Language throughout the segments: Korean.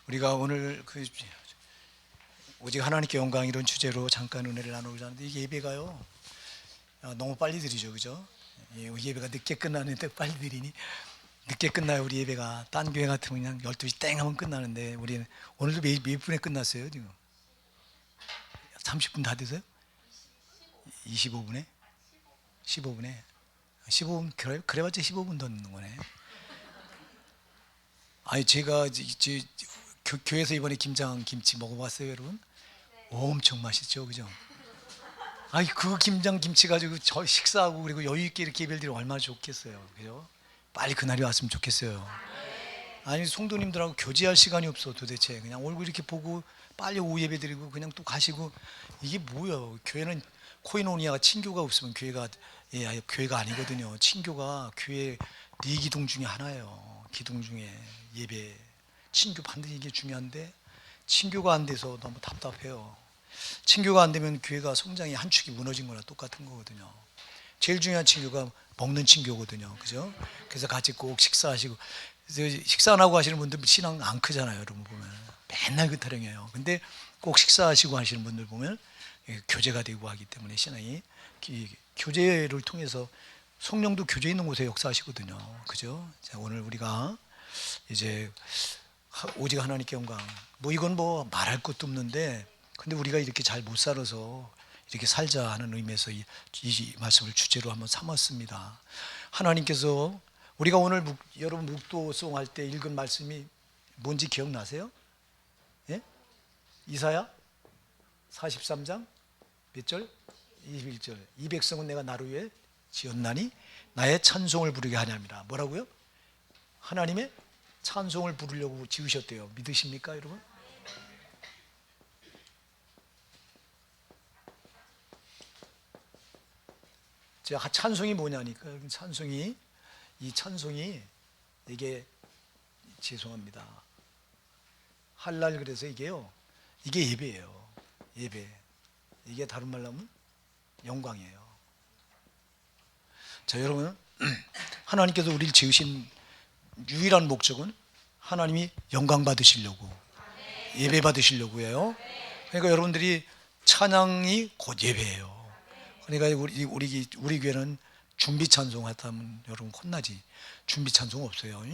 우리가 오늘 오직 하나님께 영광 이런 주제로 잠깐 은혜를 나누고자 하는데, 이 예배가요 너무 빨리 드리죠, 그죠? 예배가 늦게 끝나는데 빨리 드리니 늦게 끝나요. 우리 예배가 딴 교회 같으면 그냥 12시 땡 하면 끝나는데, 우리는 오늘도 몇 분에 끝났어요? 지금 30분 다 돼서요? 25분에? 15분에? 15분, 그래봤자 15분 더 넣는 거네. 아니, 제가 교회에서 이번에 김장 김치 먹어봤어요, 여러분? 엄청 맛있죠, 그죠? 아니, 그 김장 김치 가지고 저 식사하고 그리고 여유 있게 이렇게 예배를 드리면 얼마나 좋겠어요, 그죠? 빨리 그날이 왔으면 좋겠어요. 아니, 성도님들하고 교제할 시간이 없어. 도대체 그냥 얼굴 이렇게 보고 빨리 오후 예배 드리고 그냥 또 가시고, 이게 뭐예요? 교회는 코이노니아가, 친교가 없으면 교회가 아니거든요. 친교가 교회 네 기둥 중에 하나예요. 기둥 중에 예배, 친교 반드시 이게 중요한데, 친교가 안 돼서 너무 답답해요. 친교가 안 되면 교회가 성장이 한 축이 무너진 거나 똑같은 거거든요. 제일 중요한 친교가 먹는 친교거든요, 그죠? 그래서 같이 꼭 식사하시고, 식사 안 하고 하시는 분들 신앙 안 크잖아요, 여러분 보면 맨날 그 타령이에요. 근데 꼭 식사하시고 하시는 분들 보면 교제가 되고 하기 때문에, 신앙이 교제를 통해서 성령도 교제 있는 곳에 역사하시거든요, 그죠? 자, 오늘 우리가 이제 오직 하나님께 영광, 이건 말할 것도 없는데, 근데 우리가 이렇게 잘 못 살아서 이렇게 살자 하는 의미에서 이 말씀을 주제로 한번 삼았습니다. 하나님께서, 우리가 오늘 여러분 묵도송 할 때 읽은 말씀이 뭔지 기억나세요? 예? 이사야 43장 몇 절? 21절. 이 백성은 내가 나를 위해 지었나니 나의 찬송을 부르게 하냐미라. 뭐라고요? 하나님의 찬송을 부르려고 지으셨대요. 믿으십니까, 여러분? 제가 찬송이 뭐냐니까, 찬송이, 이 찬송이, 이게, 죄송합니다, 할랄, 그래서 이게요, 이게 예배예요. 예배. 이게 다른 말로 하면 영광이에요. 자, 여러분, 하나님께서 우리를 지으신 유일한 목적은 하나님이 영광 받으시려고, 예배 받으시려고 해요. 그러니까 여러분들이 찬양이 곧 예배예요. 그러니까 우리 교회는 준비 찬송 하다면 여러분 혼나지. 준비 찬송 없어요.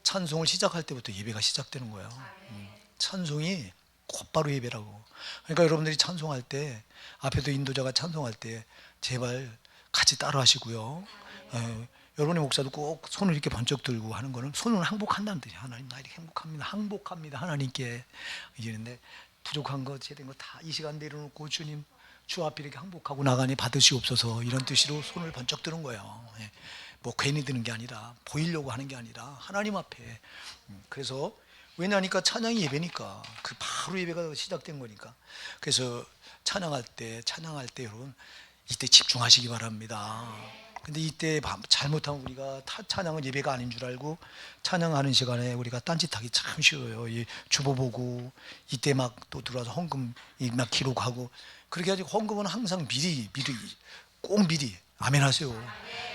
찬송을 시작할 때부터 예배가 시작되는 거예요. 찬송이 곧바로 예배라고. 그러니까 여러분들이 찬송할 때, 앞에도 인도자가 찬송할 때 제발 같이 따라 하시고요. 여러분의 목사도 꼭 손을 이렇게 번쩍 들고 하는 거는, 손을 항복한다는 뜻이에요. 하나님, 나 이렇게 행복합니다, 항복합니다, 하나님께. 이러는데 부족한 거, 제된 거 다 이 시간 내려놓고, 주님, 주 앞에 이렇게 항복하고 나가니 받으시옵소서, 이런 뜻으로 손을 번쩍 드는 거예요. 괜히 드는 게 아니라, 보이려고 하는 게 아니라 하나님 앞에. 그래서 왜냐니까 찬양이 예배니까, 그 바로 예배가 시작된 거니까. 그래서 찬양할 때 여러분, 이때 집중하시기 바랍니다. 근데 이때 잘못하면 우리가 찬양은 예배가 아닌 줄 알고, 찬양하는 시간에 우리가 딴짓하기 참 쉬워요. 주보 보고, 이때 막 또 들어와서 헌금 막 기록하고, 그렇게 하지. 헌금은 항상 미리 아멘 하세요.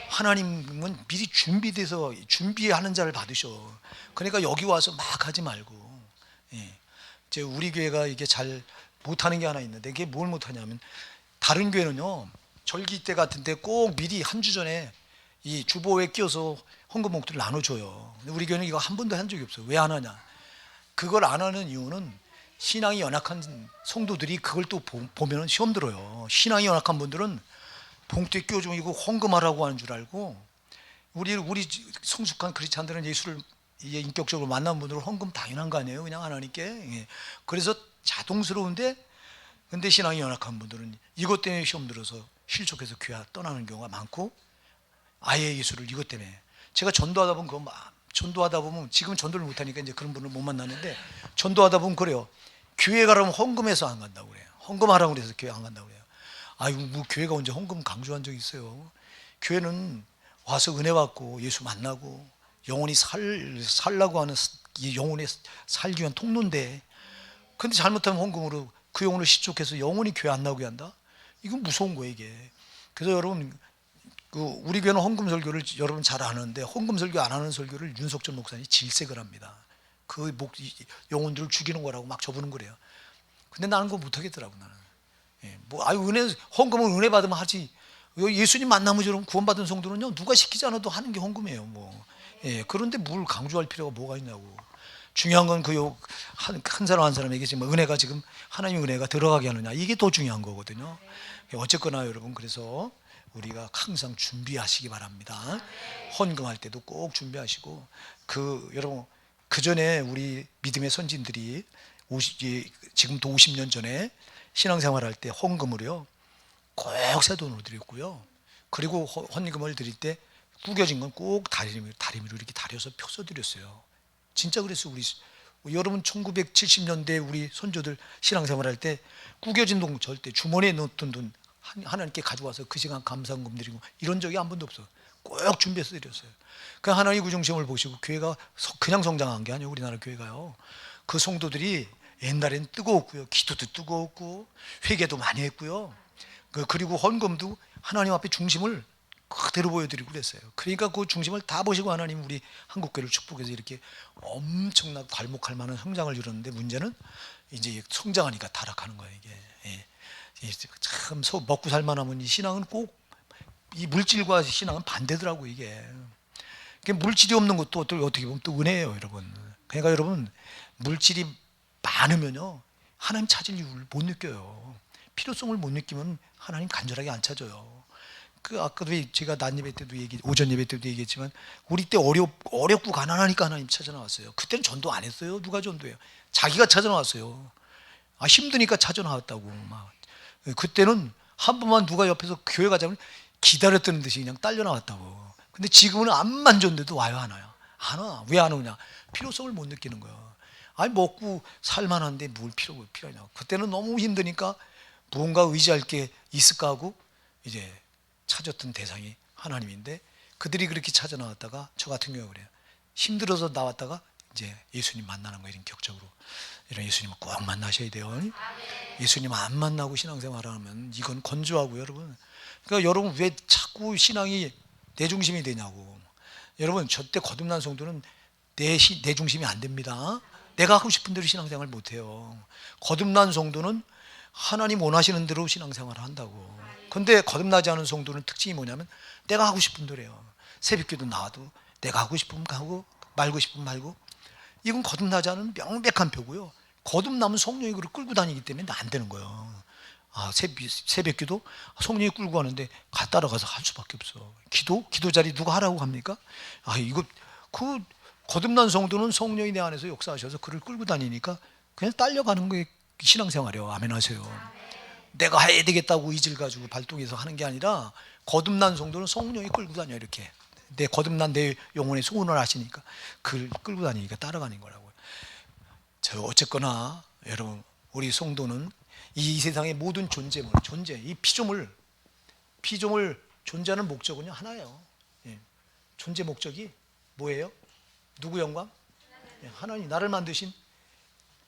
하나님은 미리 준비돼서 준비하는 자를 받으셔. 그러니까 여기 와서 막 하지 말고. 이제 우리 교회가 이게 잘 못하는 게 하나 있는데, 이게 뭘 못하냐면, 다른 교회는요, 절기 때 같은 데 꼭 미리 한 주 전에 이 주보에 끼워서 헌금 봉투를 나눠줘요. 근데 우리 교회는 이거 한 번도 한 적이 없어요. 왜 안 하냐? 그걸 안 하는 이유는, 신앙이 연약한 성도들이 그걸 또 보면 시험 들어요. 신앙이 연약한 분들은 봉투에 끼워주면 이거 헌금하라고 하는 줄 알고, 우리 성숙한 크리스찬들은 예수를 인격적으로 만난 분들은 헌금 당연한 거 아니에요, 그냥 하나님께. 그래서 자동스러운데, 근데 신앙이 연약한 분들은 이것 때문에 시험 들어서 실족해서 교회 떠나는 경우가 많고, 아예 예수를 이것 때문에. 제가 전도하다 보면 지금 전도를 못하니까 이제 그런 분을 못 만나는데, 전도하다 보면 그래요. 교회 가라면 헌금해서 안 간다고 그래요. 헌금하라고 그래서 교회 안 간다고 그래요. 아유, 교회가 언제 헌금 강조한 적이 있어요? 교회는 와서 은혜 받고 예수 만나고 영혼이 살라고 하는, 이 영혼의 살기 위한 통로인데, 근데 잘못하면 헌금으로 그 영혼을 시족해서 영혼이 교회 안 나오게 한다? 이건 무서운 거예요, 이게. 그래서 여러분, 우리 교회는 헌금 설교를 여러분 잘 아는데, 헌금 설교 안 하는 설교를 윤석철 목사님이 질색을 합니다. 그 영혼들을 죽이는 거라고 막 저부는 거래요. 근데 나는 그거 못하겠더라고 나는. 뭐 아유 은혜 헌금은 은혜 받으면 하지. 예수님 만나면 저럼 구원받은 성도는요 누가 시키지 않아도 하는 게 헌금이에요. 뭐 그런데 뭘 강조할 필요가 뭐가 있냐고. 중요한 건 한 사람 한 사람에게 지금 은혜가 지금 하나님의 은혜가 들어가게 하느냐 이게 더 중요한 거거든요. 어쨌거나 여러분 그래서 우리가 항상 준비하시기 바랍니다. 헌금할 때도 꼭 준비하시고 여러분 그 전에 우리 믿음의 선진들이 지금도 50년 전에 신앙생활할 때 헌금을요 꼭 새 돈으로 드렸고요. 그리고 헌금을 드릴 때 구겨진 건 꼭 다리미로 이렇게 다려서 펴서 드렸어요. 진짜 그랬어요. 여러분 1970년대 우리 선조들 신앙생활할 때 구겨진 돈 절대 주머니에 넣었던 돈 하나님께 가져와서 그 시간 감사헌금 드리고 이런 적이 한 번도 없어요. 꼭 준비해서 드렸어요. 그 하나님 그 중심을 보시고 교회가 그냥 성장한 게 아니에요. 우리나라 교회가요. 그 성도들이 옛날엔 뜨거웠고요. 기도도 뜨거웠고 회개도 많이 했고요. 그리고 헌금도 하나님 앞에 중심을 그대로 보여드리고 그랬어요. 그러니까 그 중심을 다 보시고 하나님 우리 한국교회를 축복해서 이렇게 엄청나게 괄목할 만한 성장을 이뤘는데 문제는 이제 성장하니까 타락하는 거예요. 이게 참 먹고 살만하면 이 신앙은 꼭 이 물질과 신앙은 반대더라고 이게. 물질이 없는 것도 어떻게 보면 또 은혜예요, 여러분. 그러니까 여러분 물질이 많으면요 하나님 찾을 이유를 못 느껴요. 필요성을 못 느끼면 하나님 간절하게 안 찾아요. 아까도 제가 낮 예배 때도 오전 예배 때도 얘기했지만 우리 때 어렵고 가난하니까 하나님 찾아 나왔어요. 그때는 전도 안 했어요. 누가 전도해요? 자기가 찾아 나왔어요. 힘드니까 찾아 나왔다고 막. 그때는 한 번만 누가 옆에서 교회 가자면 기다렸다는 듯이 그냥 딸려 나왔다고. 근데 지금은 암만 줬는데도 와요, 안 와요? 안 와. 왜 안 오냐? 필요성을 못 느끼는 거예요. 먹고 살만한데 뭘 필요하냐? 그때는 너무 힘드니까 무언가 의지할 게 있을까 하고 이제 찾았던 대상이 하나님인데 그들이 그렇게 찾아 나왔다가 저 같은 경우에 그래요. 힘들어서 나왔다가 이제 예수님 만나는 거예요. 이런 격적으로. 이런 예수님을 꼭 만나셔야 돼요. 예수님 안 만나고 신앙생활하면 이건 건조하고 여러분. 그러니까 여러분 왜 자꾸 신앙이 내 중심이 되냐고. 여러분 저때 거듭난 성도는 내 중심이 안 됩니다. 내가 하고 싶은 대로 신앙생활 못 해요. 거듭난 성도는 하나님 원하시는 대로 신앙생활을 한다고. 근데 거듭나지 않은 성도는 특징이 뭐냐면 내가 하고 싶은 대로 해요. 새벽기도 나와도 내가 하고 싶으면 가고 말고 싶으면 말고. 이건 거듭나지 않은 명백한 표고요. 거듭나면 성령이 그를 끌고 다니기 때문에 안 되는 거예요. 새벽기도 성령이 끌고 가는데 따라가서 할 수밖에 없어. 기도 자리 누가 하라고 합니까? 이거 거듭난 성도는 성령이 내 안에서 역사하셔서 그를 끌고 다니니까 그냥 딸려가는 거예요. 신앙생활이요. 아멘 하세요. 내가 해야 되겠다고 의지를 가지고 발동해서 하는 게 아니라 거듭난 성도는 성령이 끌고 다녀요. 이렇게 거듭난 내 영혼의 소원을 하시니까 그를 끌고 다니니까 따라가는 거라고요. 어쨌거나 여러분 우리 성도는 이 세상의 모든 이 피조물 존재하는 목적은요 하나예요. 존재 목적이 뭐예요? 누구 영광? 하나님 나를 만드신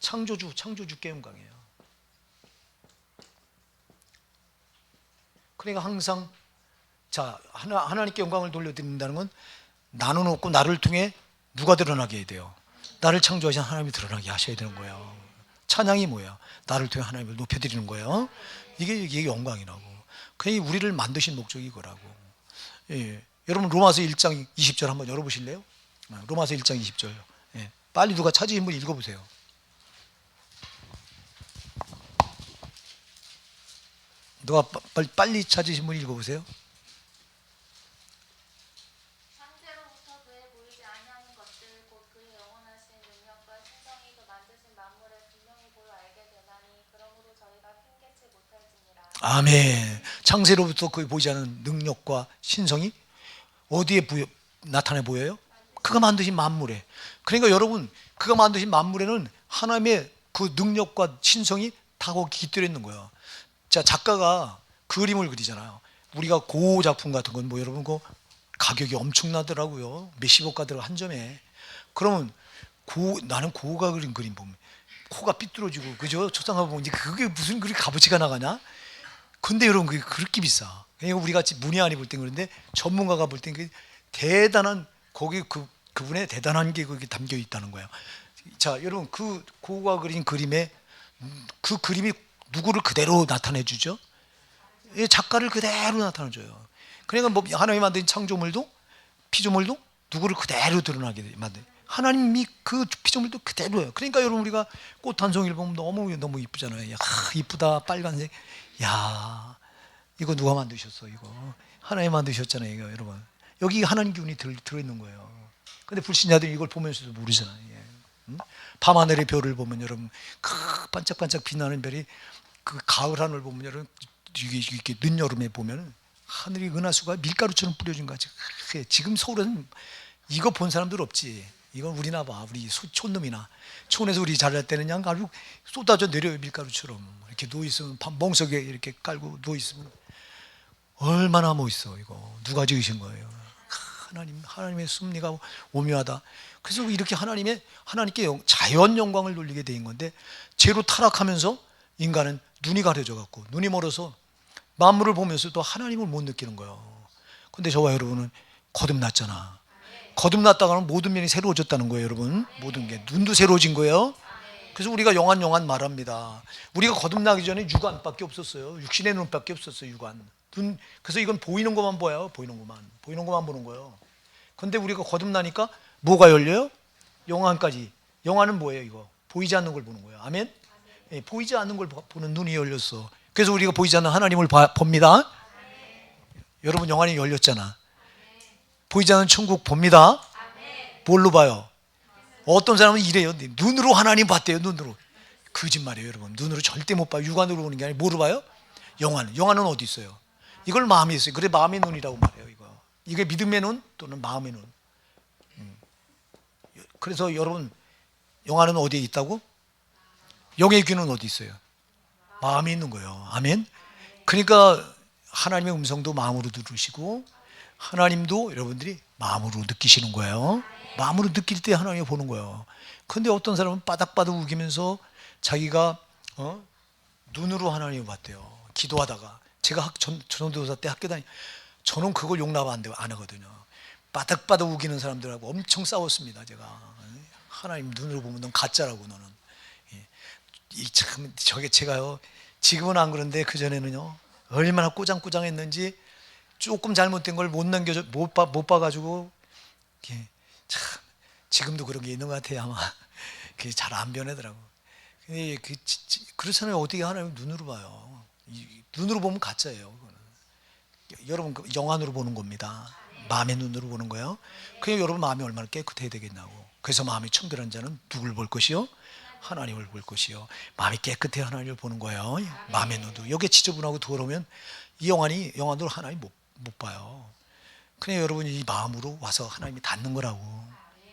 창조주께 영광이에요. 그러니까 항상 하나님께 영광을 돌려드린다는 건 나는 없고 나를 통해 누가 드러나게 해야 돼요? 나를 창조하신 하나님이 드러나게 하셔야 되는 거예요. 찬양이 뭐예요? 나를 통해 하나님을 높여드리는 거예요. 이게 영광이라고. 그러니 우리를 만드신 목적이 이거라고. 여러분 로마서 1장 20절 한번 열어보실래요? 로마서 1장 20절. 빨리 누가 찾으신 분 읽어보세요. 누가 빨리 찾으신 분 읽어보세요. 창세로부터 그에 보이지 아니하는 것들 곧 그의 영원하신 능력과 신성이 그 만드신 만물을 분명히 보여 알게 되나니 그러므로 저희가 핑계치 못할지니라. 아멘. 창세로부터 그의 보이지 않는 능력과 신성이 어디에 나타내 보여요? 그가 만드신 만물에. 그러니까 여러분 그가 만드신 만물에는 하나님의 그 능력과 신성이 다 거기 깃들어 있는 거예요. 자, 작가가 그림을 그리잖아요. 우리가 고 작품 같은 건 뭐 여러분 그 가격이 엄청나더라고요. 몇십억 가더라고 한 점에. 그러면 나는 고가 그린 그림 보면 코가 삐뚤어지고 그죠? 초상화 보면 이제 그게 무슨 그리 값어치가 나가냐? 근데 여러분 그게 그렇게 비싸. 그러니까 우리 같이 문외한이 볼 땐 그런데 전문가가 볼 땐 그 대단한 거기 그분의 대단한 게 거기 담겨 있다는 거예요. 자, 여러분 그 고우가 그린 그림에 그 그림이 누구를 그대로 나타내 주죠? 이 작가를 그대로 나타내 줘요. 그러니까 뭐 하나님이 만든 창조물도 피조물도 누구를 그대로 드러나게 만든 하나님이 그 피조물도 그대로예요. 그러니까 여러분 우리가 꽃 한 송이를 보면 너무 이쁘잖아요. 야, 이쁘다 빨간색. 야, 이거 누가 만드셨어? 이거 하나님 만드셨잖아요. 이거 여러분 여기 하나님 기운이 들어있는 거예요. 근데 불신자들이 이걸 보면서도 모르잖아요. 예. 응? 밤하늘의 별을 보면 여러분 그 반짝반짝 빛나는 별이 그 가을 하늘 보면 여러분 이렇게 늦여름에 보면 하늘이 은하수가 밀가루처럼 뿌려진 거 같이. 지금 서울은 이거 본 사람들 없지. 이건 우리나 봐. 우리 촌놈이나 촌에서 우리 자랄 때는 그냥 아주 쏟아져 내려요. 밀가루처럼 이렇게 누워 있으면 멍석에 이렇게 깔고 누워 있으면 얼마나 멋있어. 이거 누가 지으신 거예요? 하나님의 섭리가 오묘하다. 그래서 이렇게 하나님께 자연 영광을 돌리게 된 건데 죄로 타락하면서 인간은 눈이 가려져 갖고 눈이 멀어서 만물을 보면서도 하나님을 못 느끼는 거예요. 근데 저와 여러분은 거듭났잖아. 거듭났다가는 모든 면이 새로워졌다는 거예요, 여러분. 모든 게 눈도 새로워진 거예요. 그래서 우리가 영안 말합니다. 우리가 거듭나기 전에 육안밖에 없었어요. 육신의 눈밖에 없었어요. 육안. 눈. 그래서 이건 보이는 것만 보여요. 보이는 것만 보는 거예요. 근데 우리가 거듭나니까 뭐가 열려요? 영안까지. 영안은 뭐예요, 이거? 보이지 않는 걸 보는 거예요. 아멘? 예, 보이지 않는 걸 보는 눈이 열렸어. 그래서 우리가 보이지 않는 하나님을 봅니다. 여러분 영안이 열렸잖아. 보이지 않는 천국 봅니다. 뭘로 봐요? 어떤 사람은 이래요. 눈으로 하나님 봤대요. 눈으로. 거짓말이에요, 여러분. 눈으로 절대 못 봐요. 육안으로 보는 게 아니라 뭐로 봐요? 영안은 어디 있어요? 이걸 마음에 있어요. 그래 마음의 눈이라고 말해요. 이게 믿음의 눈 또는 마음의 눈. 그래서 여러분 영안은 어디에 있다고? 영의 귀는 어디 있어요? 마음에 있는 거예요. 아멘. 그러니까 하나님의 음성도 마음으로 들으시고 하나님도 여러분들이 마음으로 느끼시는 거예요. 마음으로 느낄 때 하나님을 보는 거예요. 근데 어떤 사람은 바닥바닥 우기면서 자기가 눈으로 하나님을 봤대요. 기도하다가 제가 전도사 때 학교 저는 그걸 용납 안 하거든요. 바닥바닥 우기는 사람들하고 엄청 싸웠습니다. 제가 하나님 눈으로 보면 넌 가짜라고 너는. 참 저게 제가요. 지금은 안 그런데 그 전에는요. 얼마나 꾸장꾸장했는지 조금 잘못된 걸 못 봐가지고 참 지금도 그런 게 있는 것 같아요. 아마 그게 잘 안 변하더라고. 근데 그렇잖아요. 어떻게 하나님 눈으로 봐요? 눈으로 보면 가짜예요. 그거는. 여러분 영안으로 보는 겁니다. 마음의 눈으로 보는 거예요. 그냥 여러분 마음이 얼마나 깨끗해야 되겠냐고. 그래서 마음이 청결한 자는 누굴 볼 것이요? 하나님을 볼 것이요. 마음이 깨끗해 하나님을 보는 거예요. 마음의 눈도. 여기에 지저분하고 더러우면 이 영안으로 하나님 못 봐요. 그냥 여러분이 이 마음으로 와서 하나님이 닿는 거라고.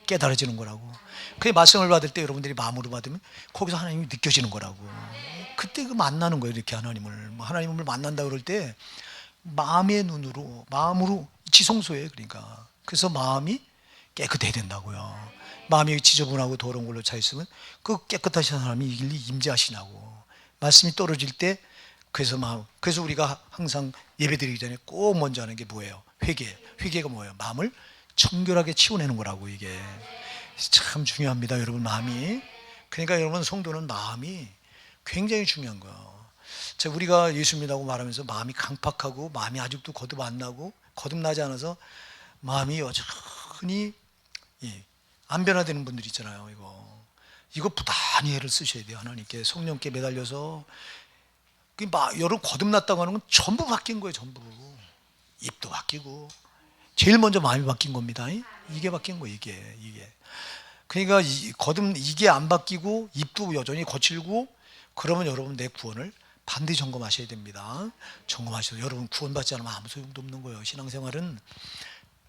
깨달아지는 거라고. 그 말씀을 받을 때 여러분들이 마음으로 받으면 거기서 하나님이 느껴지는 거라고. 그때 그 만나는 거예요. 이렇게 하나님을 만난다 그럴 때 마음의 눈으로 마음으로 지성소예요. 그러니까 그래서 마음이 깨끗해야 된다고요. 마음이 지저분하고 더러운 걸로 차 있으면 그 깨끗하신 사람이 일리 임재하시냐고. 말씀이 떨어질 때 그래서 우리가 항상 예배드리기 전에 꼭 먼저 하는 게 뭐예요? 회개가 뭐예요? 마음을 청결하게 치워내는 거라고. 이게 참 중요합니다, 여러분. 마음이. 그러니까 여러분 성도는 마음이 굉장히 중요한 거예요. 자, 우리가 예수 믿다고 말하면서 마음이 강팍하고 마음이 아직도 거듭나지 않아서 마음이 여전히 안 변화되는 분들 있잖아요. 이거 부단히 애를 쓰셔야 돼요. 하나님께 성령께 매달려서 여러분 거듭났다고 하는 건 전부 바뀐 거예요. 전부. 입도 바뀌고 제일 먼저 마음이 바뀐 겁니다. 이게 바뀐 거예요. 이게. 그러니까 이게 안 바뀌고 입도 여전히 거칠고 그러면 여러분 내 구원을 반드시 점검하셔야 됩니다. 점검하셔서 여러분 구원받지 않으면 아무 소용도 없는 거예요. 신앙생활은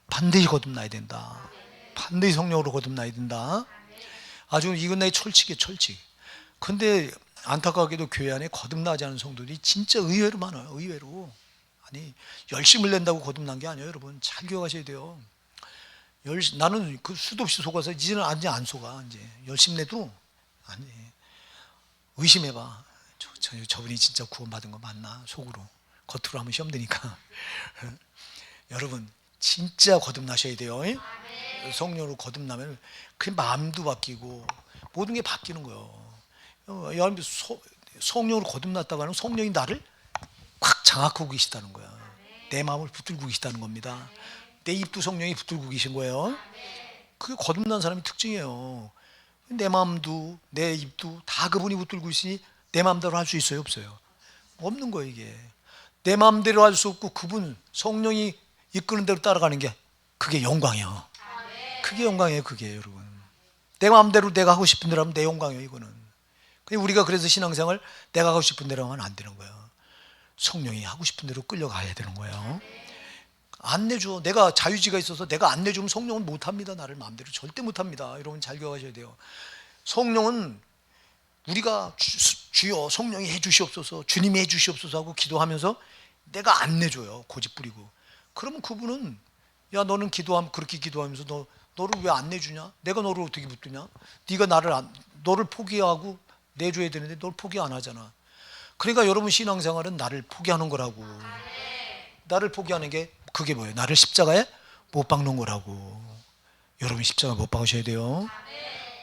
반드시 거듭나야 된다. 반드시 성령으로 거듭나야 된다. 아주 이건 나의 철칙이에요. 철칙. 근데 안타깝게도 교회 안에 거듭나지 않은 성도들이 진짜 의외로 많아요. 의외로. 아니 열심을 낸다고 거듭난 게 아니에요. 여러분 잘 기억하셔야 돼요. 나는 그 수도 없이 속아서 이제는 안 속아. 이제 열심 내도 아니 의심해봐. 저분이 진짜 구원받은 거 맞나? 속으로. 겉으로 하면 시험 드니까. 여러분 진짜 거듭나셔야 돼요. 성령으로 거듭나면 그 마음도 바뀌고 모든 게 바뀌는 거예요. 여러분 성령으로 거듭났다고 하는 성령이 나를 꽉 장악하고 계시다는 거야. 내 마음을 붙들고 계시다는 겁니다. 내 입도 성령이 붙들고 계신 거예요. 그게 거듭난 사람의 특징이에요. 내 마음도 내 입도 다 그분이 붙들고 있으니 내 마음대로 할 수 있어요, 없어요? 없는 거예요. 이게 내 마음대로 할 수 없고 그분 성령이 이끄는 대로 따라가는 게 그게 영광이에요. 그게 영광이에요. 그게 여러분 내 마음대로 내가 하고 싶은 대로 하면 내 영광이에요. 이거는 우리가 그래서 신앙생활 내가 하고 싶은 대로 하면 안 되는 거예요. 성령이 하고 싶은 대로 끌려가야 되는 거예요. 안 내줘. 내가 자유지가 있어서 내가 안 내주면 성령은 못합니다. 나를 마음대로 절대 못합니다. 여러분 잘 기억하셔야 돼요. 성령은 우리가 주여 성령이 해주시옵소서, 주님이 해주시옵소서 하고 기도하면서 내가 안 내줘요. 고집 부리고. 그러면 그분은 야 너는 기도하면 그렇게 기도하면서 너를 왜 안 내주냐? 내가 너를 어떻게 붙드냐? 네가 너를 포기하고 내줘야 되는데 널 포기 안 하잖아. 그러니까 여러분 신앙생활은 나를 포기하는 거라고. 나를 포기하는 게 그게 뭐예요? 나를 십자가에 못 박는 거라고. 여러분 십자가 못 박으셔야 돼요.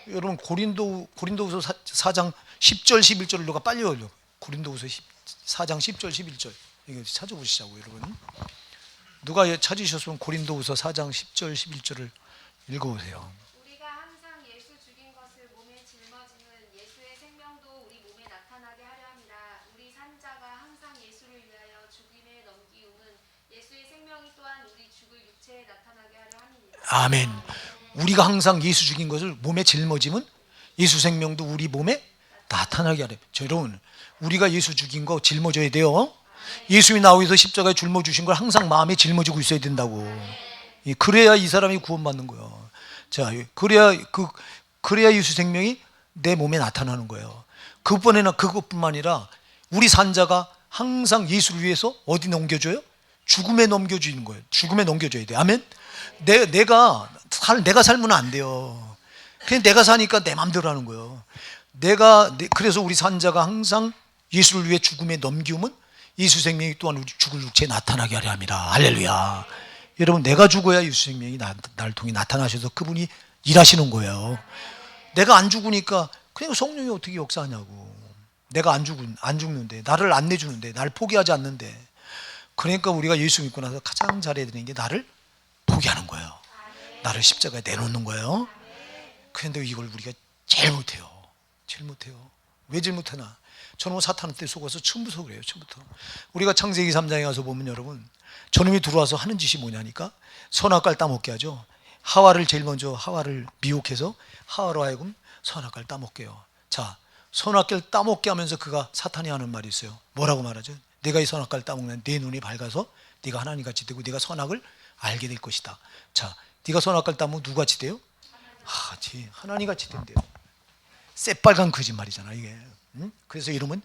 여러분 고린도후서 4장 10절 11절을 누가 빨리 올려. 고린도후서 4장 10절 11절 이거 찾아보시자고 여러분. 누가 찾으셨으면 고린도후서 4장 10절 11절을 읽어보세요. 우리가 항상 예수 죽인 것을 몸에 짊어지는 예수의 생명도 우리 몸에 나타나게 하려 함이라. 우리 산자가 항상 예수를 위하여 죽임에 넘기우는 예수의 생명이 또한 우리 죽을 육체에 나타나게 하려 함이니라. 아멘. 우리가 항상 예수 죽인 것을 몸에 짊어지면 예수 생명도 우리 몸에 나타나게 하래. 여러분 우리가 예수 죽인 거 짊어져야 돼요. 예수님이 나오셔서 십자가에 짊어주신 걸 항상 마음에 짊어지고 있어야 된다고. 그래야 이 사람이 구원받는 거예요. 자, 그래야 예수 생명이 내 몸에 나타나는 거예요. 그것뿐만 아니라 우리 산자가 항상 예수를 위해서 어디 넘겨줘요? 죽음에 넘겨주는 거예요. 죽음에 넘겨줘야 돼. 아멘. 내가 살면 안 돼요. 그냥 내가 사니까 내 마음대로 하는 거예요. 그래서 우리 산자가 항상 예수를 위해 죽음에 넘기우면 예수 생명이 또한 우리 죽을 육체에 나타나게 하려 합니다. 할렐루야. 여러분 내가 죽어야 예수 생명이 나를 통해 나타나셔서 그분이 일하시는 거예요. 내가 안 죽으니까 그냥 성령이 어떻게 역사하냐고. 내가 안 죽는데 나를 안 내주는데 나를 포기하지 않는데. 그러니까 우리가 예수 믿고 나서 가장 잘해야 되는 게 나를 포기하는 거예요. 나를 십자가에 내놓는 거예요. 그런데 이걸 우리가 제일 못해요. 왜 제일 못하나? 저놈은 사탄한테 속아서 처음부터 그래요. 처음부터. 우리가 창세기 3장에 가서 보면 여러분 저놈이 들어와서 하는 짓이 뭐냐니까 선악과를 따먹게 하죠. 제일 먼저 하와를 미혹해서 하와로 하여금 선악과를 따먹게 해요. 자, 선악과를 따먹게 하면서 사탄이 하는 말이 있어요. 뭐라고 말하죠? 내가 이 선악과를 따먹는 내 눈이 밝아서 네가 하나님같이 되고 네가 선악을 알게 될 것이다. 자, 네가 선악과를 따먹으면 누구같이 돼요? 하나님같이 된대요. 새빨간 거짓말이잖아 이게. 응? 그래서 이름은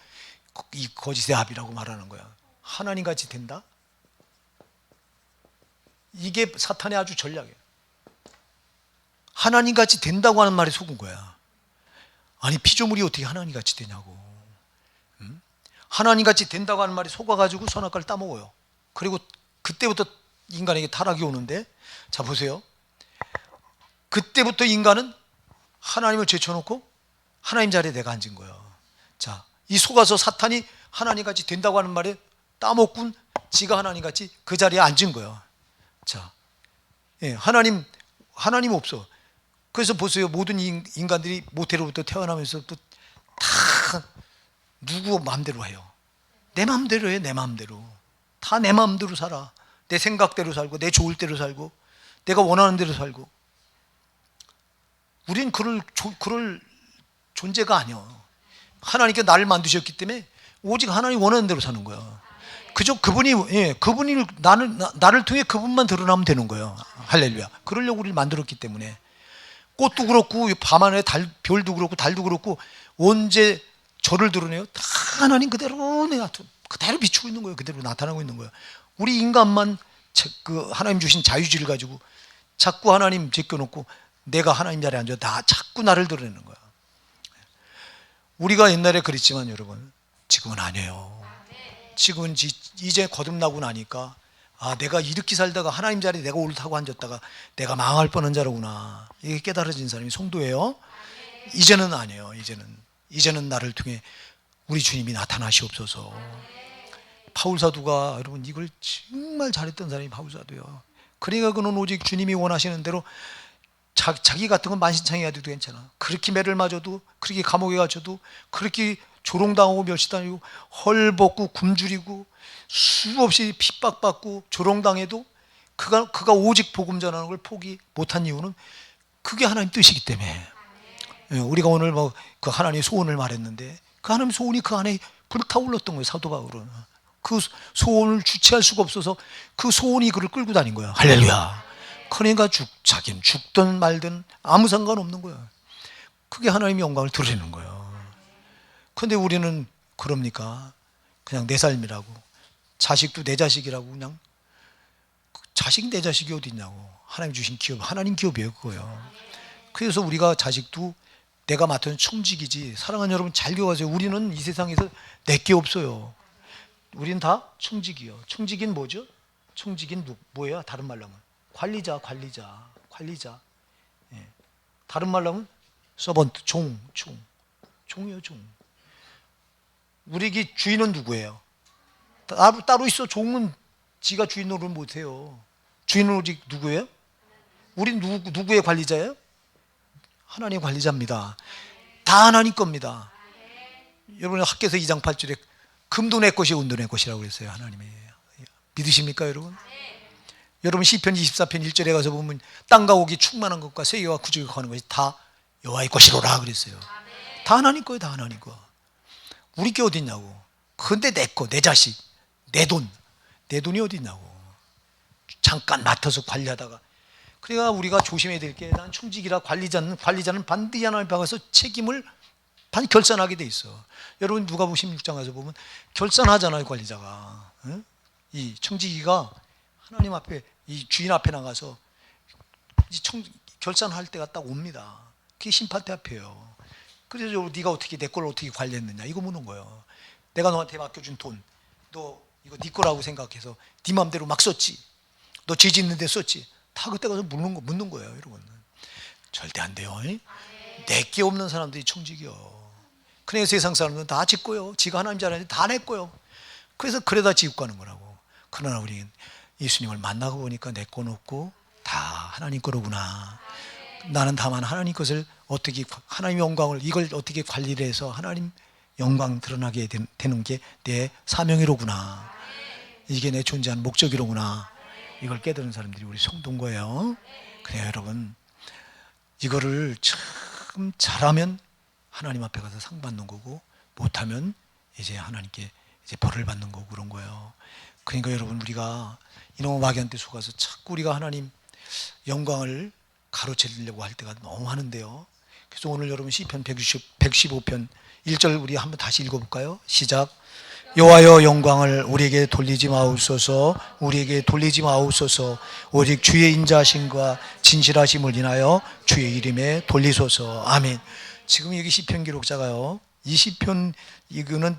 이 거짓의 합이라고 말하는 거야. 하나님같이 된다? 이게 사탄의 아주 전략이에요. 하나님같이 된다고 하는 말에 속은 거야. 아니 피조물이 어떻게 하나님같이 되냐고. 응? 하나님같이 된다고 하는 말에 속아가지고 선악과를 따먹어요. 그리고 그때부터 인간에게 타락이 오는데 자 보세요. 그때부터 인간은 하나님을 제쳐놓고 하나님 자리에 내가 앉은 거예요. 자, 이 속아서 사탄이 하나님같이 된다고 하는 말에 따먹군 지가 하나님같이 그 자리에 앉은 거예요. 자, 하나님 없어. 그래서 보세요. 모든 인간들이 모태로부터 태어나면서부터 다 누구 마음대로 해요. 내 마음대로 해. 내 마음대로. 다 내 마음대로 살아. 내 생각대로 살고 내 좋을 대로 살고 내가 원하는 대로 살고. 우린 그럴 존재가 아니야. 하나님께 나를 만드셨기 때문에 오직 하나님 원하는 대로 사는 거야. 그저 그분이 나를 통해 그분만 드러나면 되는 거예요. 할렐루야. 그러려고 우리를 만들었기 때문에 꽃도 그렇고 밤하늘에 별도 그렇고 달도 그렇고 언제 저를 드러내요? 다 하나님 그대로 그대로 비추고 있는 거예요. 그대로 나타나고 있는 거예요. 우리 인간만 하나님 주신 자유지를 가지고 자꾸 하나님 제껴놓고 내가 하나님 자리에 앉아 자꾸 나를 드러내는 거야. 우리가 옛날에 그랬지만 여러분 지금은 아니에요. 지금은 이제 거듭나고 나니까 내가 이렇게 살다가 하나님 자리에 내가 옳다고 앉았다가 내가 망할 뻔한 자로구나. 이게 깨달아진 사람이 성도예요. 이제는 아니에요. 이제는 나를 통해 우리 주님이 나타나시옵소서. 바울 사도가 여러분 이걸 정말 잘했던 사람이 바울 사도예요. 그러니까 그는 오직 주님이 원하시는 대로 자기 같은 건 만신창이가 돼도 괜찮아. 그렇게 매를 맞아도, 그렇게 감옥에 갇혀도, 그렇게 조롱당하고 멸시당하고 헐벗고 굶주리고 수없이 핍박받고 조롱당해도 그가 오직 복음 전하는 걸 포기 못한 이유는 그게 하나님 뜻이기 때문에. 우리가 오늘 뭐 그 하나님의 소원을 말했는데 그 하나님의 소원이 그 안에 불타올랐던 거예요. 사도 바울은 그 소원을 주체할 수가 없어서 그 소원이 그를 끌고 다닌 거야. 할렐루야. 그러니까 자기는 죽든 말든 아무 상관없는 거야. 그게 하나님의 영광을 드러내는 거예요. 그런데 우리는 그럽니까? 그냥 내 삶이라고, 자식도 내 자식이라고, 그냥 자식이 내 자식이 어디 있냐고. 하나님 주신 기업, 하나님 기업이에요 그거요. 그래서 우리가 자식도 내가 맡은 청직이지. 사랑하는 여러분 잘 기억하세요. 우리는 이 세상에서 내게 없어요. 우리는 다 청직이요. 청직인 뭐죠? 청직인 뭐예요? 다른 말로 하면 관리자. 예. 다른 말로 하면 서번트, 종이요, 종. 우리 주인은 누구예요? 따로 있어. 종은 지가 주인 노릇 못해요. 주인은 오직 누구예요? 우린 누구의 관리자예요? 하나님의 관리자입니다. 다 하나님 겁니다. 여러분 학교에서 2장 8절에 금도 내 것이 은도 내 것이라고 그랬어요. 하나님이. 믿으십니까 여러분? 여러분 시편 24편 1절에 가서 보면 땅과 옥이 충만한 것과 세계와 구주가 거하는 것이 다 여호와의 것이로라 그랬어요. 다 하나님 거예요. 다 하나님 거. 우리 게 어디 있냐고. 근데 내 거, 내 자식, 내 돈이 어디 있냐고. 잠깐 맡아서 관리하다가. 그러니까 우리가 조심해야 될 게, 난 총직이라 관리자는 반드시 하나님 앞에 가서 책임을 결산하게 돼 있어. 여러분 누가복음 16장 가서 보면 결산하잖아요. 관리자가. 응? 이 청지기가 하나님 앞에, 이 주인 앞에 나가서 결산할 때가 딱 옵니다. 그게 심판대 앞이에요. 그래서 네가 어떻게 내 걸 어떻게 관리했느냐 이거 묻는 거예요. 내가 너한테 맡겨준 돈, 너 이거 네 거라고 생각해서 네 마음대로 막 썼지? 너 죄 짓는데 썼지? 다 그때 가서 묻는 거예요. 여러분 절대 안 돼요. 내게 없는 사람들이 청직이요. 그러니까 세상 사람들은 다 짓고요. 지가 하나님 줄 알았는데 다 내 거요. 그래서 그래다 지고 가는 거라고. 그러나 우리는 예수님을 만나고 보니까 내 건 없고 다 하나님 거로구나. 나는 다만 하나님 것을 어떻게, 하나님 영광을, 이걸 어떻게 관리를 해서 하나님 영광 드러나게 되는 게 내 사명이로구나. 이게 내 존재하는 목적이로구나. 이걸 깨달은 사람들이 우리 성도인 거예요. 그래요 여러분, 이거를 참 잘하면 하나님 앞에 가서 상 받는 거고, 못하면 이제 하나님께 이제 벌을 받는 거고 그런 거예요. 그러니까 여러분 우리가 이놈의 마귀한테 속아서 자꾸 우리가 하나님 영광을 가로채려고 할 때가 너무 많은데요. 그래서 오늘 여러분 시편 115편 1절 우리 한번 다시 읽어볼까요? 시작. 여호와여 영광을 우리에게 돌리지 마옵소서. 우리에게 돌리지 마옵소서. 오직 주의 인자하심과 진실하심을 인하여 주의 이름에 돌리소서. 아멘. 지금 여기 시편 기록자가요, 이 시편 이거는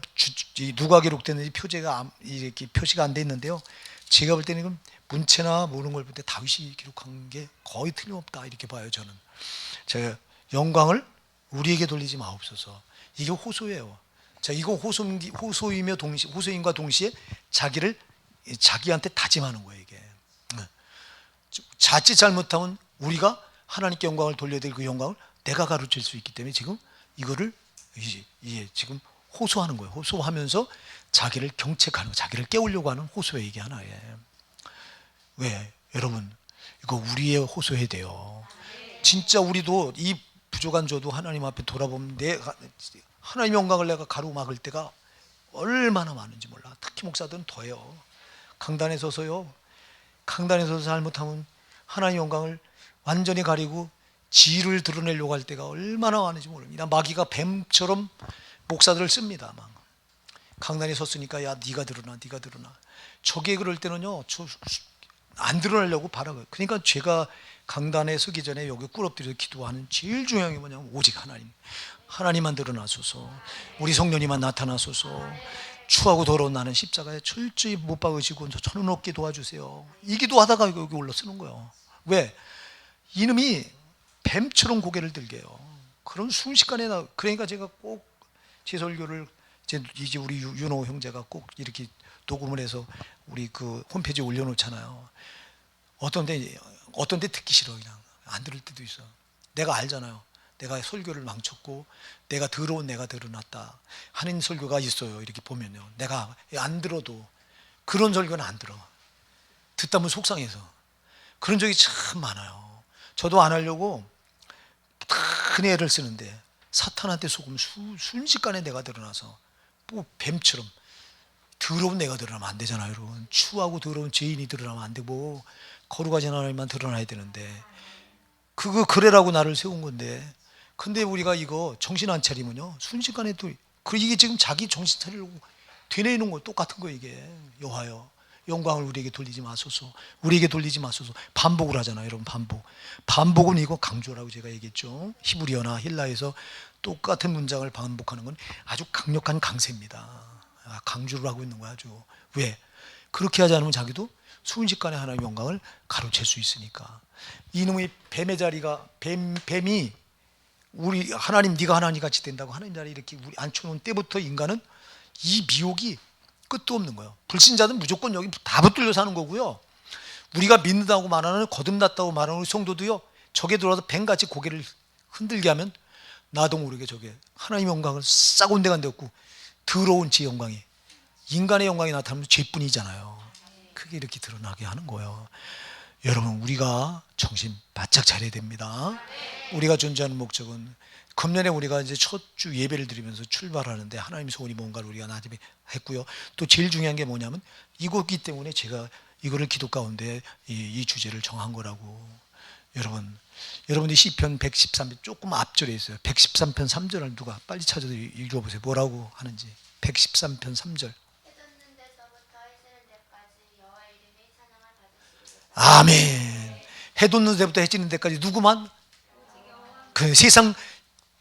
누가 기록됐는지 표제가 이렇게 표시가 안 돼 있는데요. 제가 볼 때는 이건 문체나 모르는 걸 볼 때 다윗이 기록한 게 거의 틀림없다 이렇게 봐요. 저는 제가 영광을 우리에게 돌리지 마옵소서. 이게 호소예요. 자, 이거 호소이며 호소임과 동시에 자기한테 다짐하는 거예요. 이게 자칫 잘못하면 우리가 하나님께 영광을 돌려야 될 그 영광을 내가 가르칠 수 있기 때문에 지금 이거를 이게 지금 호소하는 거예요. 호소하면서 자기를 경책하는 거, 자기를 깨우려고 하는 호소예요. 이게 하나예요. 왜? 여러분 이거 우리의 호소해야 돼요. 진짜 우리도 이 부족한 저도 하나님 앞에 돌아보면 하나님의 영광을 내가 가로막을 때가 얼마나 많은지 몰라. 특히 목사들은 더해요. 강단에 서서요, 강단에 서서 잘못하면 하나님의 영광을 완전히 가리고 지위를 드러내려고 할 때가 얼마나 많은지 모릅니다. 마귀가 뱀처럼 목사들을 씁니다. 막 강단에 섰으니까 야 네가 드러나. 저게 그럴 때는요, 안 드러내려고 바라봐요. 그러니까 제가 강단에 서기 전에 여기 꿇어뜨려서 기도하는 제일 중요한 게 뭐냐면 오직 하나님만 드러나소서. 우리 성령님만 나타나소서. 추하고 더러운 나는 십자가에 철저히 못 박으시고 저는 없게 도와주세요. 이 기도하다가 여기 올라 쓰는 거예요. 왜? 이놈이 뱀처럼 고개를 들게 해요. 그런 순식간에 그러니까 제가 꼭 제 설교를 이제 우리 윤호 형제가 꼭 이렇게 녹음을 해서 우리 그 홈페이지에 올려놓잖아요. 어떤 데 듣기 싫어. 그냥 안 들을 때도 있어. 내가 알잖아요. 내가 설교를 망쳤고 내가 드러났다 하는 설교가 있어요. 이렇게 보면요, 내가 안 들어도 그런 설교는 안 들어. 듣다 보면 속상해서. 그런 적이 참 많아요. 저도 안 하려고 큰 애를 쓰는데 사탄한테 속으면 순식간에 내가 드러나서 뭐 뱀처럼. 더러운 내가 드러나면 안 되잖아요, 여러분. 추하고 더러운 죄인이 드러나면 안 되고 거룩하신 하나님만 드러나야 되는데, 그래라고 나를 세운 건데. 근데 우리가 이거 정신 안 차리면요, 순식간에 또 이게 지금 자기 정신 차리려고 되뇌이는 거 똑같은 거예요. 이게 여호와여 영광을 우리에게 돌리지 마소서, 우리에게 돌리지 마소서. 반복을 하잖아요, 여러분. 반복은 이거 강조라고 제가 얘기했죠. 히브리어나 힐라에서 똑같은 문장을 반복하는 건 아주 강력한 강세입니다. 강조를 하고 있는 거야, 아주. 왜? 그렇게 하지 않으면 자기도 순식간에 하나님의 영광을 가로챌 수 있으니까. 이놈의 뱀의 자리가, 뱀이 우리 하나님, 네가 하나님 같이 된다고 하나님 자리에 이렇게 우리 앉혀놓은 때부터 인간은 이 미혹이 끝도 없는 거예요. 불신자는 무조건 여기 다 붙들려 사는 거고요. 우리가 믿는다고 말하는, 거듭났다고 말하는 우리 성도도요, 저게 들어와서 뱀같이 고개를 흔들게 하면 나도 모르게 저게 하나님의 영광을 싹 온데간데 없고 더러운 지 영광이, 인간의 영광이 나타나면 죄뿐이잖아요. 그게 이렇게 드러나게 하는 거예요. 여러분, 우리가 정신 바짝 차려야 됩니다. 우리가 존재하는 목적은, 금년에 우리가 이제 첫 주 예배를 드리면서 출발하는데 하나님 소원이 뭔가를 우리가 나중에 했고요. 또 제일 중요한 게 뭐냐면 이거기 때문에 제가 이거를 기도 가운데 이 주제를 정한 거라고. 여러분이 시편 113편 조금 앞절에 있어요. 113편 3절을 누가 빨리 찾아서 읽어보세요. 뭐라고 하는지. 113편 3절. 해돋는 데서부터 해 지는 데까지 여호와 이름의 찬양을 받으시리로다. 아멘. 해 돋는 데부터 해 지는 데까지 누구만? 그 세상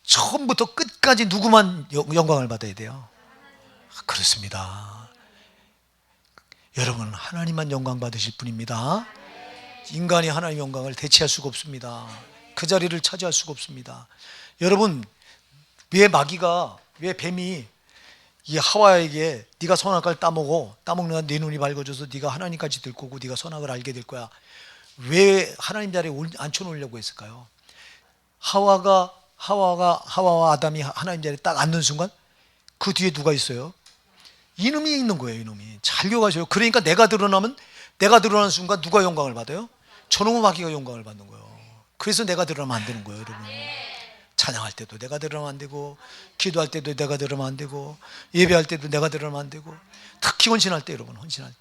처음부터 끝까지 누구만 영광을 받아야 돼요? 그렇습니다. 여러분, 하나님만 영광 받으실 분입니다. 인간이 하나님의 영광을 대체할 수가 없습니다. 그 자리를 차지할 수가 없습니다. 여러분, 왜 뱀이 이 하와에게 네가 선악과를 따먹는 네 눈이 밝아져서 네가 하나님까지 될 거고 네가 선악을 알게 될 거야, 왜 하나님 자리에 앉혀놓으려고 했을까요? 하와와 아담이 하나님 자리에 딱 앉는 순간 그 뒤에 누가 있어요? 이놈이 있는 거예요. 이놈이. 잘 기억하세요. 그러니까 내가 드러나는 순간 누가 영광을 받아요? 저놈의 마귀가 영광을 받는 거예요. 그래서 내가 드러나면 안 되는 거예요, 여러분. 찬양할 때도 내가 드러나면 안 되고, 기도할 때도 내가 드러나면 안 되고, 예배할 때도 내가 드러나면 안 되고, 특히 헌신할 때, 여러분, 헌신할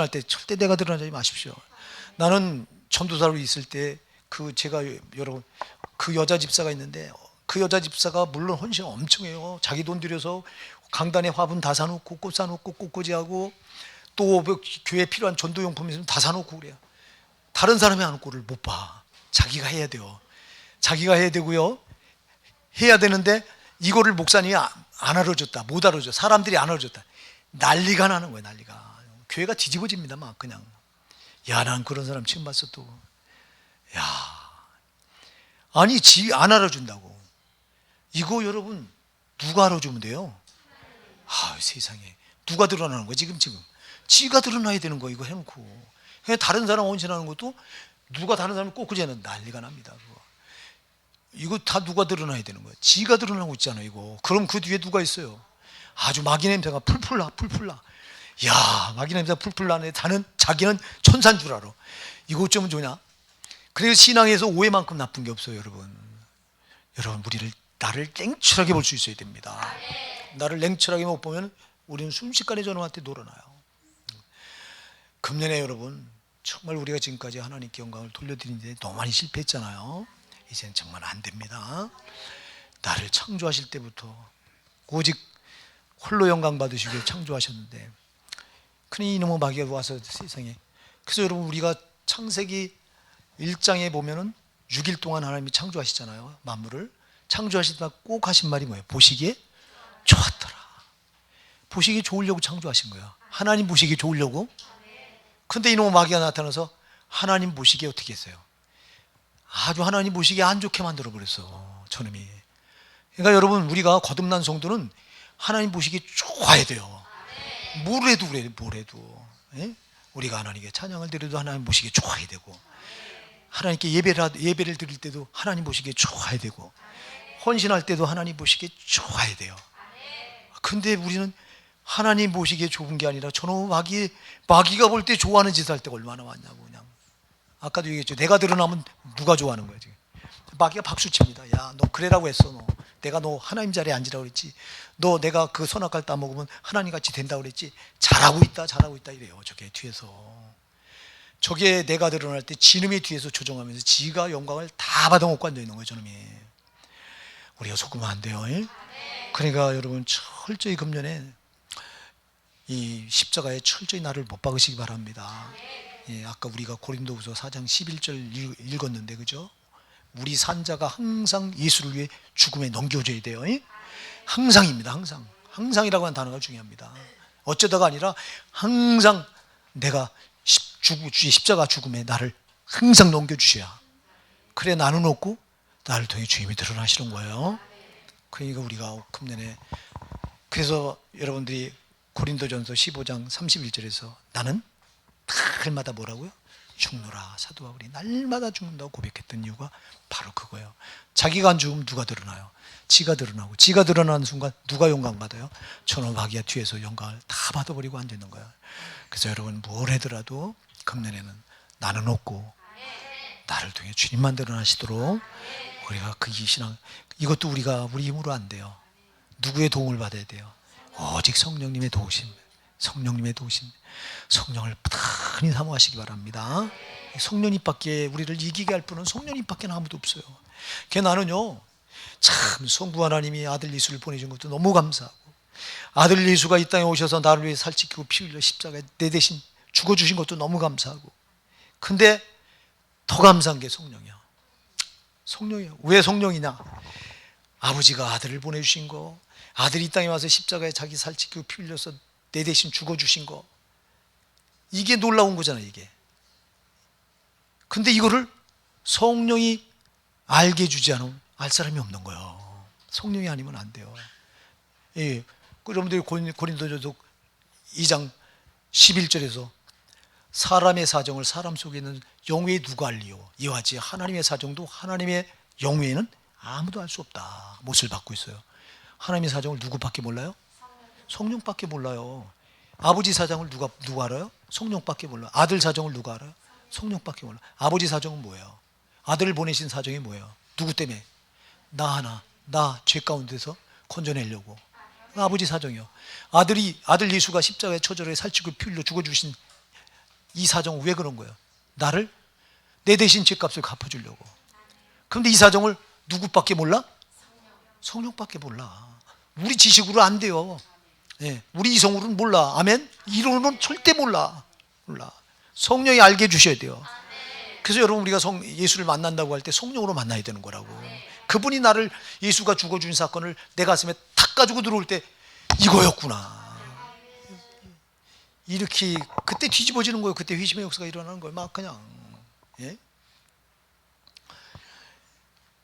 때 절대 내가 드러나지 마십시오. 나는 전도사로 있을 때 여러분, 그 여자 집사가 있는데, 그 여자 집사가 물론 헌신 엄청 해요. 자기 돈 들여서 강단에 화분 다 사놓고, 꽃 사놓고, 꽃꽂이하고, 또 교회에 필요한 전도용품 있으면 다 사놓고 그래요. 다른 사람이 하는 꼴을 못 봐. 자기가 해야 돼요. 자기가 해야 되고요. 해야 되는데 이거를 목사님이 안 알아줬다, 못 알아줘, 사람들이 안 알아줬다, 난리가 나는 거예요. 난리가. 교회가 뒤집어집니다. 막 그냥. 야, 난 그런 사람 처음 봤어. 또 아니, 안 알아준다고. 이거 여러분, 누가 알아주면 돼요? 세상에. 누가 드러나는 거야 지금? 지가 드러나야 되는 거. 이거 해놓고 그냥 다른 사람 헌신하는 것도 누가 다른 사람을 꼬꾸지는 난리가 납니다. 이거 다 누가 드러나야 되는 거야? 지가 드러나고 있잖아 이거. 그럼 그 뒤에 누가 있어요? 아주 마귀 냄새가 풀풀 나. 야, 마귀 냄새가 풀풀 나네. 자기는 천사인 줄 알아. 이거 어쩌면 좋냐? 그래서 신앙에서 오해만큼 나쁜 게 없어요, 여러분. 나를 냉철하게 볼 수 있어야 됩니다. 나를 냉철하게 못 보면 우리는 순식간에 저놈한테 놀아나요. 금년에 여러분, 정말 우리가 지금까지 하나님께 영광을 돌려드리는데 너무 많이 실패했잖아요. 이제는 정말 안 됩니다. 나를 창조하실 때부터 오직 홀로 영광 받으시길 창조하셨는데, 그니 이놈의 마귀가 와서 세상에. 그래서 여러분, 우리가 창세기 1장에 보면은 6일 동안 하나님이 창조하시잖아요. 만물을 창조하시다가 꼭 하신 말이 뭐예요? 보시기에 좋았더라. 보시기에 좋으려고 창조하신 거야. 하나님 보시기에 좋으려고. 근데 이놈의 마귀가 나타나서 하나님 보시기에 어떻게 했어요? 아주 하나님 보시기에 안 좋게 만들어 버렸어, 저놈이. 그러니까 여러분, 우리가 거듭난 성도는 하나님 보시기에 좋아야 돼요. 뭘 해도 그래, 뭘 해도. 예? 우리가 하나님께 찬양을 드려도 하나님 보시기에 좋아야 되고, 하나님께 예배를 드릴 때도 하나님 보시기에 좋아야 되고, 헌신할 때도 하나님 보시기에 좋아야 돼요. 근데 우리는 하나님 보시기에 좋은 게 아니라 저놈 마귀가 볼 때 좋아하는 짓을 할 때가 얼마나 많냐고. 그냥 아까도 얘기했죠. 내가 드러나면 누가 좋아하는 거야 지금. 마귀가 박수 칩니다. 야, 너 그래라고 했어. 내가 너 하나님 자리에 앉으라고 그랬지. 너 내가 그 선악과를 따먹으면 하나님 같이 된다고 그랬지. 잘하고 있다 이래요. 저게 뒤에서. 저게 내가 드러날 때 지놈이 뒤에서 조종하면서 지가 영광을 다 받아먹고 앉아있는 거예요, 저놈이. 우리가 속으면 안 돼요. 그러니까 여러분, 철저히 금년에 이 십자가에 철저히 나를 못 박으시기 바랍니다. 예, 아까 우리가 고린도후서 4장 11절 읽었는데, 그죠? 우리 산자가 항상 예수를 위해 죽음에 넘겨줘야 돼요. 항상입니다. 항상이라고 하는 단어가 중요합니다. 어쩌다가 아니라 항상 내가 십자가 죽음에 나를 항상 넘겨주셔야, 그래 나는 없고 나를 통해 주님이 드러나시는 거예요. 그러니까 우리가 금년에, 그래서 여러분들이 고린도전서 15장 31절에서 나는 날마다 뭐라고요? 죽노라. 사도 바울이 날마다 죽는다고 고백했던 이유가 바로 그거예요. 자기가 안 죽으면 누가 드러나요? 지가 드러나고, 지가 드러나는 순간 누가 영광 받아요? 저놈 마귀가 뒤에서 영광을 다 받아버리고 앉아있는 거예요. 그래서 여러분, 뭘 하더라도 금년에는 나는 없고 나를 통해 주님만 드러나시도록 우리가 그 신앙, 이것도 우리가 우리 힘으로 안 돼요. 누구의 도움을 받아야 돼요? 오직 성령님의 도우심. 성령님의 도우심. 성령을 부단히 사모하시기 바랍니다. 성령님밖에 우리를 이기게 할 분은 성령님밖에 아무도 없어요. 나는요, 참 성부 하나님이 아들 예수를 보내준 것도 너무 감사하고, 아들 예수가 이 땅에 오셔서 나를 위해 살찌키고 피 흘려 십자가에 내 대신 죽어주신 것도 너무 감사하고, 근데 더 감사한 게 성령이야. 성령이에요. 왜 성령이냐? 아버지가 아들을 보내주신 거, 아들이 이 땅에 와서 십자가에 자기 살찌키고 피 흘려서 내 대신 죽어주신 거, 이게 놀라운 거잖아요, 이게. 근데 이거를 성령이 알게 해주지 않으면 알 사람이 없는 거예요. 성령이 아니면 안 돼요. 예. 여러분들이 고린도전서 2장 11절에서 사람의 사정을 사람 속에 있는 영외에 누가 알리요? 이와 같이 하나님의 사정도 하나님의 영외에는 아무도 알 수 없다. 못을 받고 있어요. 하나님의 사정을 누구밖에 몰라요? 성령밖에 몰라요. 아버지 사정을 누가 알아요? 성령밖에 몰라요. 아들 사정을 누가 알아요? 성령밖에 몰라요. 아버지 사정은 뭐예요? 아들을 보내신 사정이 뭐예요? 누구 때문에? 나 죄 가운데서 건져내려고. 아버지 사정이요. 아들 예수가 십자가에 처절하게 살찌고 피 흘려 죽어주신 이 사정은 왜 그런 거예요? 나를 내 대신 죄값을 갚아주려고. 그런데 이 사정을 누구밖에 몰라? 성령밖에 몰라. 우리 지식으로 안 돼요. 네, 우리 이성으로는 몰라. 아멘? 이론은 절대 몰라. 성령이 알게 해주셔야 돼요. 그래서 여러분, 우리가 예수를 만난다고 할 때 성령으로 만나야 되는 거라고. 그분이 나를, 예수가 죽어준 사건을 내 가슴에 탁 가지고 들어올 때 이거였구나. 이렇게 그때 뒤집어지는 거예요. 그때 회심의 역사가 일어나는 거예요. 막 그냥. 예?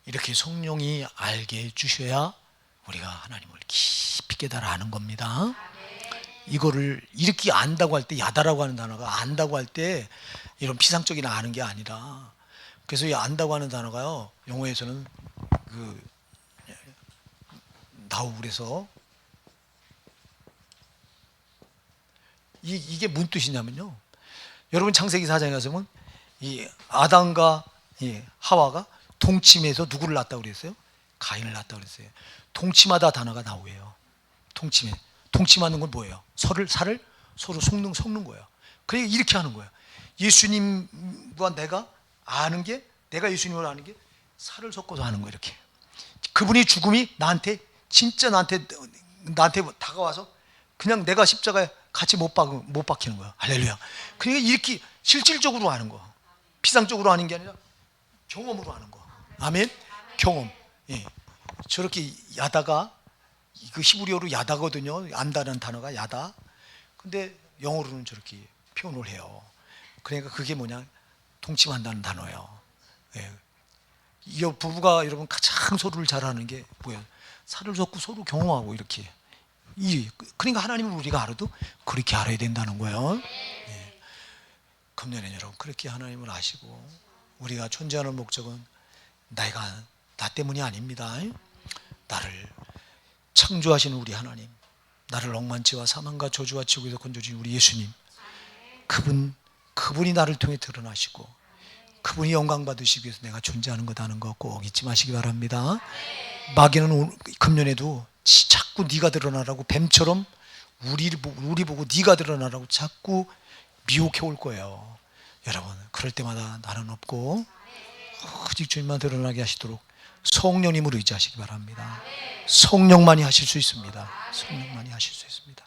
이렇게 성령이 알게 해주셔야 우리가 하나님을 깊이 깨달아 아는 겁니다. 이거를 이렇게 안다고 할 때, 야다라고 하는 단어가 안다고 할 때 이런 피상적인 아는 게 아니라, 그래서 이 안다고 하는 단어가요, 영어에서는 나우그래서 이게 무슨 뜻이냐면요, 여러분 창세기 4장에 가서는 이 아담과 하와가 동침해서 누구를 낳았다고 그랬어요? 가인을 낳았다고 그랬어요. 동침하다 단어가 나오예요. 동침하는 건 뭐예요? 살을 서로 섞는 거예요. 그러니까 이렇게 하는 거예요. 예수님과 내가 아는 게, 내가 예수님을 아는 게 살을 섞어서 하는 거예요. 이렇게. 그분이 죽음이 진짜 나한테 다가와서 그냥 내가 십자가에 같이 못 박히는 거야. 할렐루야. 그러니까 이렇게 실질적으로 하는 거. 피상적으로 하는 게 아니라 경험으로 하는 거. 아멘? 경험. 예. 저렇게 야다가, 그 히브리어로 야다거든요. 안다는 단어가 야다. 근데 영어로는 저렇게 표현을 해요. 그러니까 그게 뭐냐? 동침한다는 단어예요. 예. 이 부부가 여러분 가장 서로를 잘하는 게 뭐예요? 살을 젓고 서로 경험하고 이렇게. 그러니까 하나님을 우리가 알아도 그렇게 알아야 된다는 거예요. 예. 금년에 여러분 그렇게 하나님을 아시고 우리가 존재하는 목적은 나 때문이 아닙니다. 나를 창조하시는 우리 하나님, 나를 억만치와 사망과 저주와 지옥에서 건져주신 우리 예수님, 그분이 나를 통해 드러나시고 그분이 영광 받으시기 위해서 내가 존재하는 거다는 거 꼭 잊지 마시기 바랍니다. 마귀는 금년에도 자꾸 네가 드러나라고 뱀처럼 우리 보고 네가 드러나라고 자꾸 미혹해 올 거예요. 여러분 그럴 때마다 나는 없고 오직 주님만 드러나게 하시도록 성령님을 의지하시기 바랍니다. 성령만이 하실 수 있습니다. 성령만이 하실 수 있습니다.